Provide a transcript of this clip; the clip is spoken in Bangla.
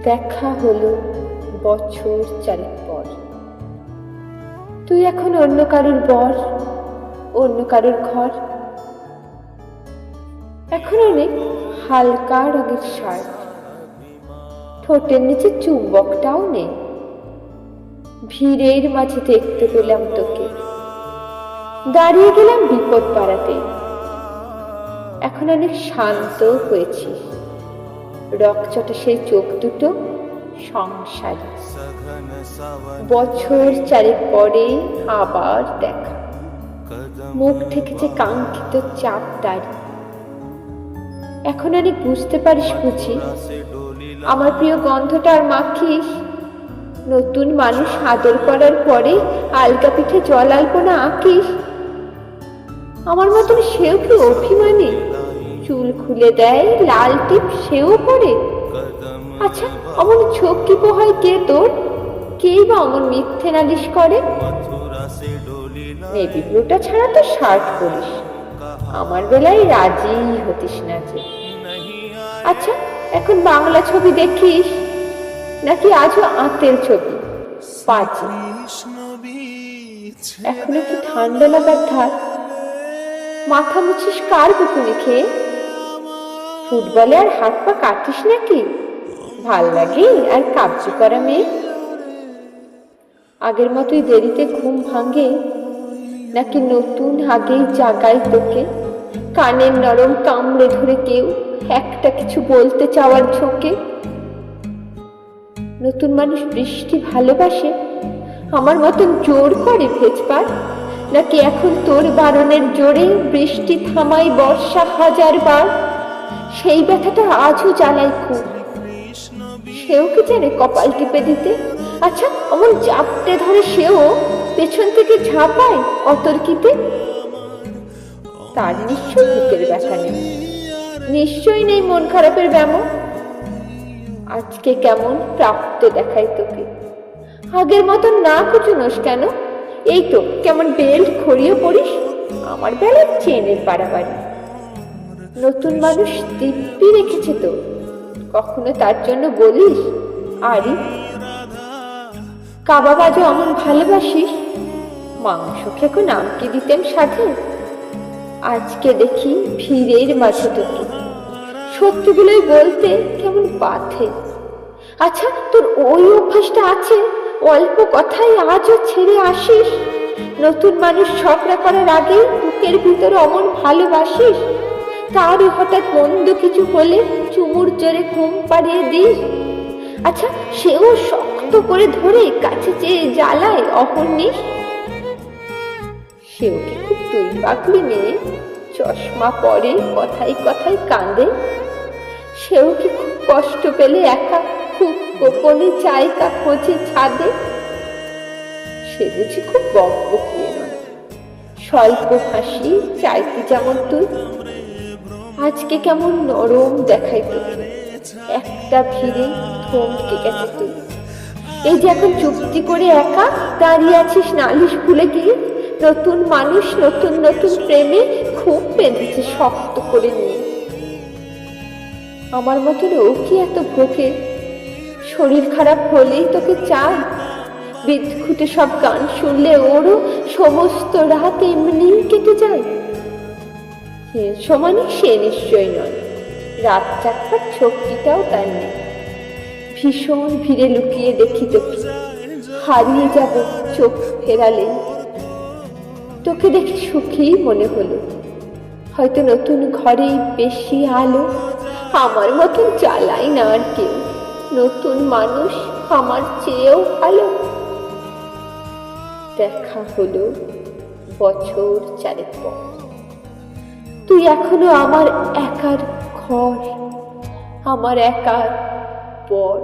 দেখা হলো বছর 4 পর। তুই এখন অন্য কারোর বর, অন্য কারোর ঘর। এখন অনেক হালকা রঙের শার্ট, ঠোঁটের নিচে চুম্বকটাও নেই। ভিড়ের মাঝে দেখতে পেলাম তোকে, দাঁড়িয়ে গেলাম বিপদ পাড়াতে। এখন অনেক শান্ত হয়েছিস, রকচটা সেই চোখ দুটো সংসারী। বছর 4 পরে আবার দেখা, মুখ ঠেকেছে কাঙ্ক্ষিত চাপ দাড়ি। এখন অনেক বুঝতে পারিস বুঝি, আমার প্রিয় গন্ধটা আর মাখিস। নতুন মানুষ আদর করার পরে আলগা পিঠে জল আলপনা আঁকিস। আমার মতন সেও কি অভিমানী, চুল খুলে দেয়, লাল টিপ সেও পরে। আচ্ছা, অমন চোখ কি পোহায় কে তোর? কেই বা অমন মিথ্যে নালিশ করে? নেভি ব্লুটা ছাড়া তো শার্ট পরিস, আমার বেলায় রাজি হতিস না যে। আচ্ছা, এখন বাংলা ছবি দেখিস নাকি আজও আঁতের ছবি? বাজে। এখনো কি ঠান্ডা লাগার ধার? মাথা মুছিস কার বুকুনি খেয়ে? ফুটবলে আর হাত পা কাটিস নাকি? ভাল লাগে আর কাবজি করা মেয়ে? আগের মতোই দেরিতে ঘুম ভাঙে নাকি নতুন আগেই জাগায় তোকে? কানের নরম কামড়ে ধরে কেউ একটা কিছু বলতে চাওয়ার ঝোঁকে। নতুন মানুষ বৃষ্টি ভালোবাসে আমার মতন জোর করে ভেজবার, নাকি এখন তোর বারণের জোরে বৃষ্টি থামাই বর্ষা 1000 বার? সেই ব্যথাটা আজও জ্বালাই খুব, সেও কি জানে কপাল টিপে দিতে? আচ্ছা, অমন চাপটে ধরে সেও পেছন থেকে ঝাঁপায় অতর্কিতে। তার নিশ্চয়ই বুকের ব্যথা নেই, নিশ্চয়ই নেই মন খারাপের ব্যামো। আজকে কেমন প্রাপ্ত দেখাই তোকে, আগের মতন না কুচুনোস কেন? এই তো কেমন বেল্ট খড়িয়ে পড়িস, আমার বেলায় চেনের বাড়াবাড়ি। নতুন মানুষ দিব্যি রেখেছে তো, কখনো তার জন্য বলিস আরে কাবাব আজও অমন ভালোবাসিস? মাংস খেকো নাম কি দিতেন সাথে? আজকে দেখি ভিড়ের মাঝে তোকে, সত্যিগুলোই বলতে কেমন বাধে। আচ্ছা, তোর ওই অভ্যাসটা আছে, অল্প কথাই আজও ছেড়ে আসিস? নতুন মানুষ ঝগড়া করার আগেই বুকের ভিতরে অমন ভালোবাসিস? তারই হঠাৎ মন্দ কিছু হলে চুমুর জোরে ঘুম পাড়িয়ে দিস। আচ্ছা, সেও শক্ত করে ধরে কাছে চেয়ে জ্বালায় অহর্নিশ। সেও কি খুব তুই পাগলি মেয়ে, চশমা পরে কথায় কথায় কাঁদে? সেও কি খুব কষ্ট পেলে একা খুব গোপনে চায়কা খোঁজে ছাদে? সে বুঝি খুব বকবকিয়ে নয়, স্বল্প হাসি চাইতি যেমন তুই। আজকে কেমন নরম দেখাই তোকে, একটা ভিড়ে থমকে গেছে তুই। এই যে এখন চুক্তি করে একা দাঁড়িয়ে আছিস নালিশ ভুলে গিয়ে, নতুন মানুষ নতুন নতুন প্রেমে খুব বেঁধেছে শক্ত করে নিয়ে। আমার মতন ও কি এত ভোগে? শরীর খারাপ হলেই তোকে চায়, বিদ্যুটে সব গান শুনলে ওরও সমস্ত রাত এমনি কেটে যায়। সমানে সে নিশ্চয় নয়, রাত চাকবার শক্তিটাও তার নেই। ভীষণ ভিড়ে লুকিয়ে দেখি তোকে, হারিয়ে যাব চোখ ফেরালে। তোকে দেখে সুখী মনে হলো, হয়তো নতুন ঘরে বেশি আলো। আমার মতন জ্বালাই না আর কেউ, নতুন মানুষ আমার চেয়েও ভালো। দেখা হলো বছর 4 পর। তুই এখনো আমার একার ঘর, আমার একার পর।